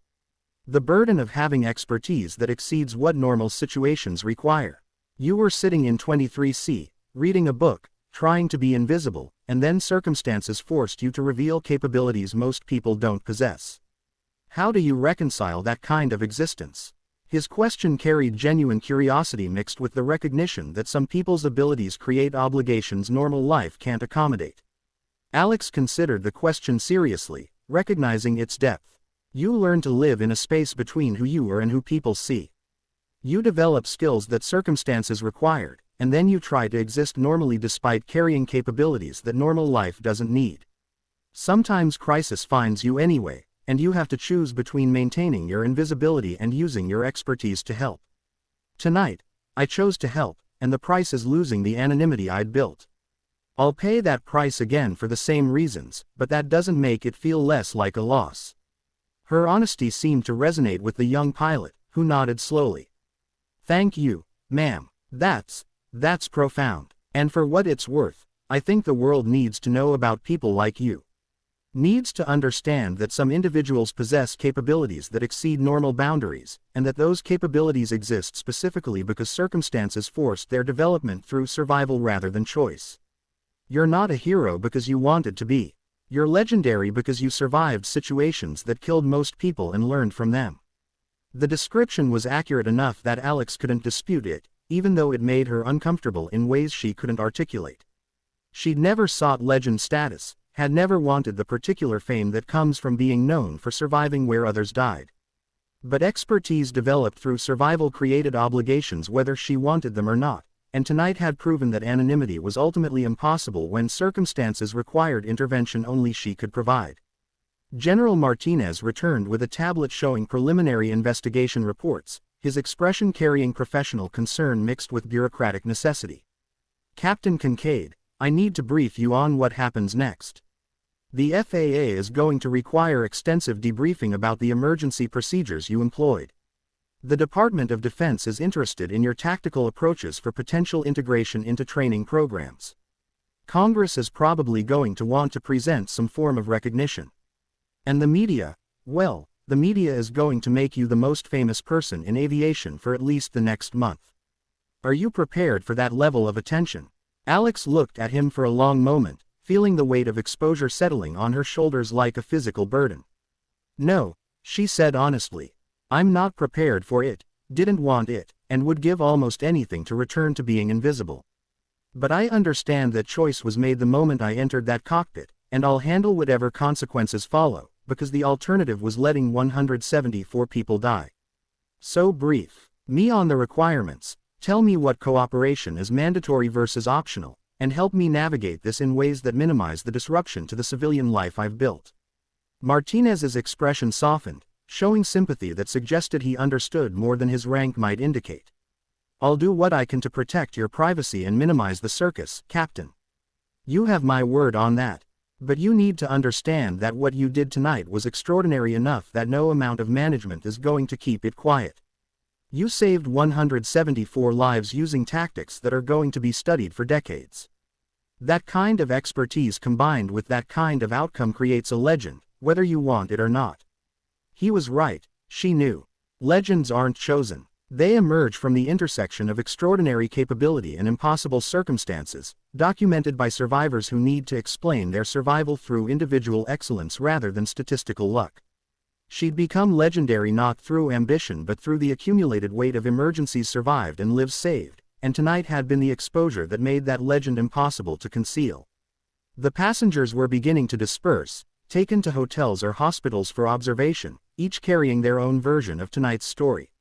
The burden of having expertise that exceeds what normal situations require. You were sitting in 23C, reading a book, trying to be invisible, and then circumstances forced you to reveal capabilities most people don't possess. How do you reconcile that kind of existence? His question carried genuine curiosity mixed with the recognition that some people's abilities create obligations normal life can't accommodate. Alex considered the question seriously, recognizing its depth. You learn to live in a space between who you are and who people see. You develop skills that circumstances required, and then you try to exist normally despite carrying capabilities that normal life doesn't need. Sometimes crisis finds you anyway, and you have to choose between maintaining your invisibility and using your expertise to help. Tonight, I chose to help, and the price is losing the anonymity I'd built. I'll pay that price again for the same reasons, but that doesn't make it feel less like a loss." Her honesty seemed to resonate with the young pilot, who nodded slowly. "Thank you, ma'am. That's profound. And for what it's worth, I think the world needs to know about people like you. Needs to understand that some individuals possess capabilities that exceed normal boundaries, and that those capabilities exist specifically because circumstances forced their development through survival rather than choice. You're not a hero because you wanted to be. You're legendary because you survived situations that killed most people and learned from them." The description was accurate enough that Alex couldn't dispute it, even though it made her uncomfortable in ways she couldn't articulate. She'd never sought legend status, had never wanted the particular fame that comes from being known for surviving where others died. But expertise developed through survival created obligations whether she wanted them or not, and tonight had proven that anonymity was ultimately impossible when circumstances required intervention only she could provide. General Martinez returned with a tablet showing preliminary investigation reports, his expression carrying professional concern mixed with bureaucratic necessity. "Captain Kincaid, I need to brief you on what happens next. The FAA is going to require extensive debriefing about the emergency procedures you employed. The Department of Defense is interested in your tactical approaches for potential integration into training programs. Congress is probably going to want to present some form of recognition. And the media, well, the media is going to make you the most famous person in aviation for at least the next month. Are you prepared for that level of attention?" Alex looked at him for a long moment, feeling the weight of exposure settling on her shoulders like a physical burden. "No," she said honestly. "I'm not prepared for it, didn't want it, and would give almost anything to return to being invisible. But I understand that choice was made the moment I entered that cockpit, and I'll handle whatever consequences follow, because the alternative was letting 174 people die." So brief. "Me on the requirements. Tell me what cooperation is mandatory versus optional, and help me navigate this in ways that minimize the disruption to the civilian life I've built." Martinez's expression softened, showing sympathy that suggested he understood more than his rank might indicate. "I'll do what I can to protect your privacy and minimize the circus, Captain. You have my word on that. But you need to understand that what you did tonight was extraordinary enough that no amount of management is going to keep it quiet. You saved 174 lives using tactics that are going to be studied for decades. That kind of expertise combined with that kind of outcome creates a legend, whether you want it or not." He was right, she knew. Legends aren't chosen. They emerge from the intersection of extraordinary capability and impossible circumstances, documented by survivors who need to explain their survival through individual excellence rather than statistical luck. She'd become legendary not through ambition but through the accumulated weight of emergencies survived and lives saved, and tonight had been the exposure that made that legend impossible to conceal. The passengers were beginning to disperse, taken to hotels or hospitals for observation, each carrying their own version of tonight's story.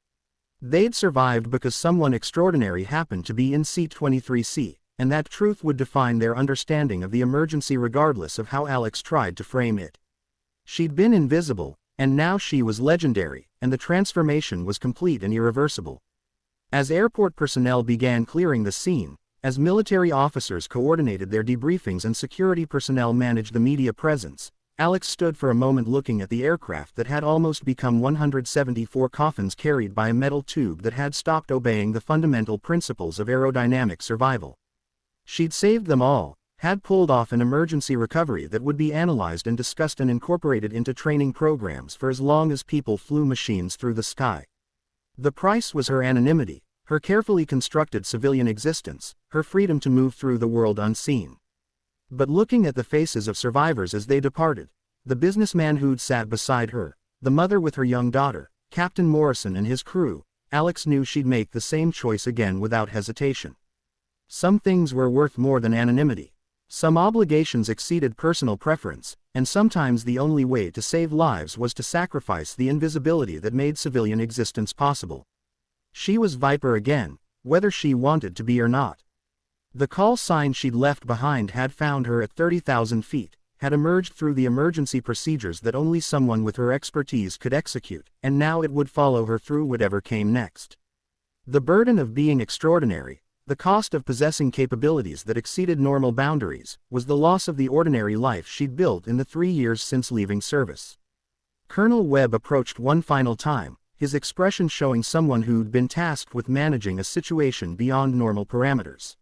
They'd survived because someone extraordinary happened to be in seat 23C, and that truth would define their understanding of the emergency regardless of how Alex tried to frame it. She'd been invisible, and now she was legendary, and the transformation was complete and irreversible. As airport personnel began clearing the scene, as military officers coordinated their debriefings and security personnel managed the media presence, Alex stood for a moment looking at the aircraft that had almost become 174 coffins carried by a metal tube that had stopped obeying the fundamental principles of aerodynamic survival. She'd saved them all, had pulled off an emergency recovery that would be analyzed and discussed and incorporated into training programs for as long as people flew machines through the sky. The price was her anonymity, her carefully constructed civilian existence, her freedom to move through the world unseen. But looking at the faces of survivors as they departed, the businessman who'd sat beside her, the mother with her young daughter, Captain Morrison and his crew, Alex knew she'd make the same choice again without hesitation. Some things were worth more than anonymity. Some obligations exceeded personal preference, and sometimes the only way to save lives was to sacrifice the invisibility that made civilian existence possible. She was Viper again, whether she wanted to be or not. The call sign she'd left behind had found her at 30,000 feet, had emerged through the emergency procedures that only someone with her expertise could execute, and now it would follow her through whatever came next. The burden of being extraordinary, the cost of possessing capabilities that exceeded normal boundaries, was the loss of the ordinary life she'd built in the 3 years since leaving service. Colonel Webb approached one final time, his expression showing someone who'd been tasked with managing a situation beyond normal parameters.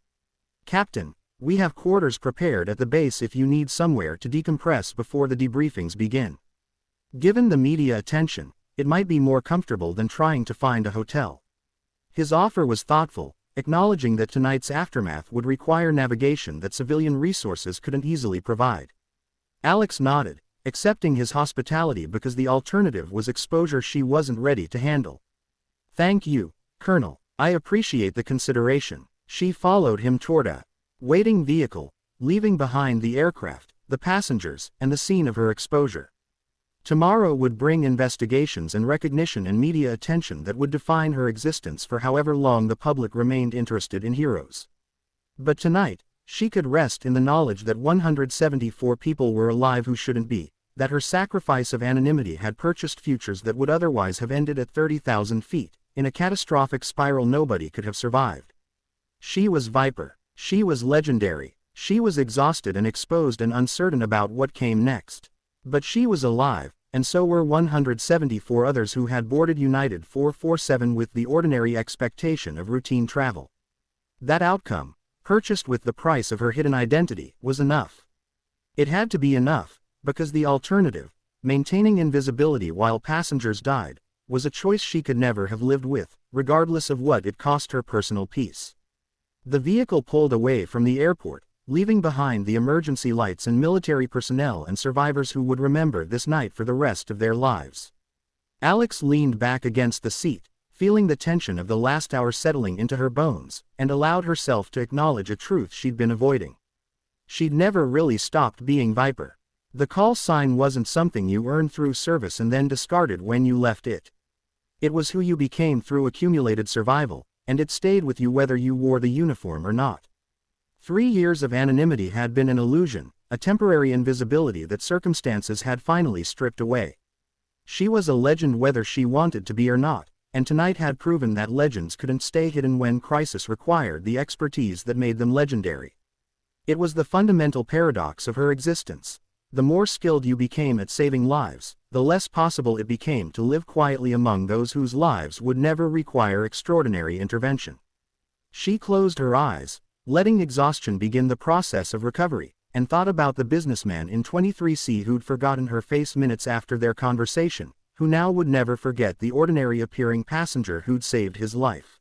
"Captain, we have quarters prepared at the base if you need somewhere to decompress before the debriefings begin. Given the media attention, it might be more comfortable than trying to find a hotel." His offer was thoughtful, acknowledging that tonight's aftermath would require navigation that civilian resources couldn't easily provide. Alex nodded, accepting his hospitality because the alternative was exposure she wasn't ready to handle. "Thank you, Colonel. I appreciate the consideration." She followed him toward a waiting vehicle, leaving behind the aircraft, the passengers, and the scene of her exposure. Tomorrow would bring investigations and recognition and media attention that would define her existence for however long the public remained interested in heroes. But tonight, she could rest in the knowledge that 174 people were alive who shouldn't be, that her sacrifice of anonymity had purchased futures that would otherwise have ended at 30,000 feet, in a catastrophic spiral nobody could have survived. She was Viper. She was legendary. She was exhausted and exposed and uncertain about what came next. But she was alive, and so were 174 others who had boarded United 447 with the ordinary expectation of routine travel. That outcome, purchased with the price of her hidden identity, was enough. It had to be enough, because the alternative, maintaining invisibility while passengers died, was a choice she could never have lived with, regardless of what it cost her personal peace. The vehicle pulled away from the airport, leaving behind the emergency lights and military personnel and survivors who would remember this night for the rest of their lives. Alex leaned back against the seat, feeling the tension of the last hour settling into her bones, and allowed herself to acknowledge a truth she'd been avoiding. She'd never really stopped being Viper. The call sign wasn't something you earned through service and then discarded when you left it. It was who you became through accumulated survival, and it stayed with you whether you wore the uniform or not. 3 years of anonymity had been an illusion, a temporary invisibility that circumstances had finally stripped away. She was a legend whether she wanted to be or not, and tonight had proven that legends couldn't stay hidden when crisis required the expertise that made them legendary. It was the fundamental paradox of her existence. The more skilled you became at saving lives, the less possible it became to live quietly among those whose lives would never require extraordinary intervention. She closed her eyes, letting exhaustion begin the process of recovery, and thought about the businessman in 23C who'd forgotten her face minutes after their conversation, who now would never forget the ordinary-appearing passenger who'd saved his life.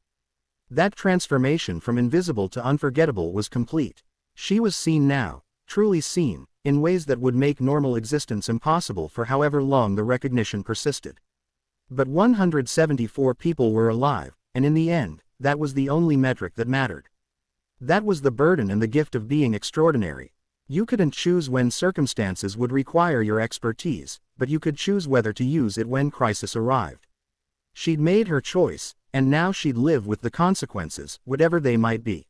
That transformation from invisible to unforgettable was complete. She was seen now, truly seen, in ways that would make normal existence impossible for however long the recognition persisted. But 174 people were alive, and in the end, that was the only metric that mattered. That was the burden and the gift of being extraordinary. You couldn't choose when circumstances would require your expertise, but you could choose whether to use it when crisis arrived. She'd made her choice, and now she'd live with the consequences, whatever they might be.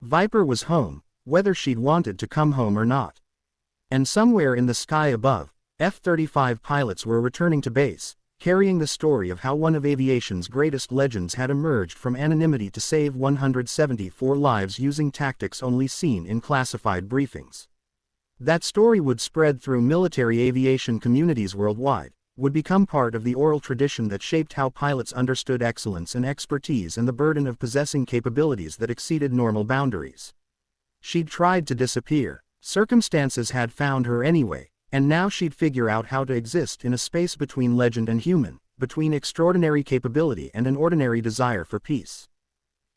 Viper was home, whether she'd wanted to come home or not. And somewhere in the sky above, F-35 pilots were returning to base, carrying the story of how one of aviation's greatest legends had emerged from anonymity to save 174 lives using tactics only seen in classified briefings. That story would spread through military aviation communities worldwide, would become part of the oral tradition that shaped how pilots understood excellence and expertise and the burden of possessing capabilities that exceeded normal boundaries. She'd tried to disappear. Circumstances had found her anyway, and now she'd figure out how to exist in a space between legend and human, between extraordinary capability and an ordinary desire for peace.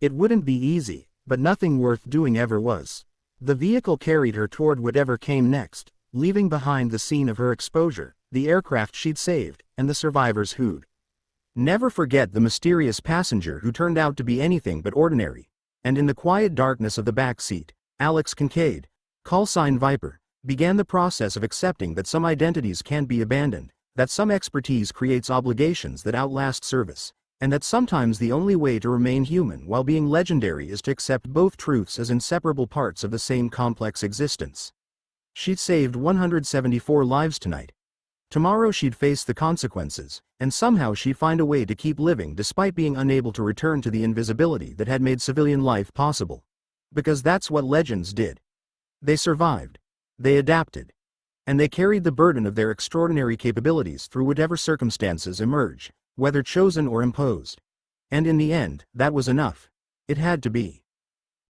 It wouldn't be easy, but nothing worth doing ever was. The vehicle carried her toward whatever came next, leaving behind the scene of her exposure, the aircraft she'd saved, and the survivors who'd never forget the mysterious passenger who turned out to be anything but ordinary. And in the quiet darkness of the back seat, Alex Kincaid, call sign Viper, began the process of accepting that some identities can't be abandoned, that some expertise creates obligations that outlast service, and that sometimes the only way to remain human while being legendary is to accept both truths as inseparable parts of the same complex existence. She'd saved 174 lives tonight. Tomorrow she'd face the consequences, and somehow she'd find a way to keep living despite being unable to return to the invisibility that had made civilian life possible. Because that's what legends did. They survived. They adapted. And they carried the burden of their extraordinary capabilities through whatever circumstances emerged, whether chosen or imposed. And in the end, that was enough. It had to be.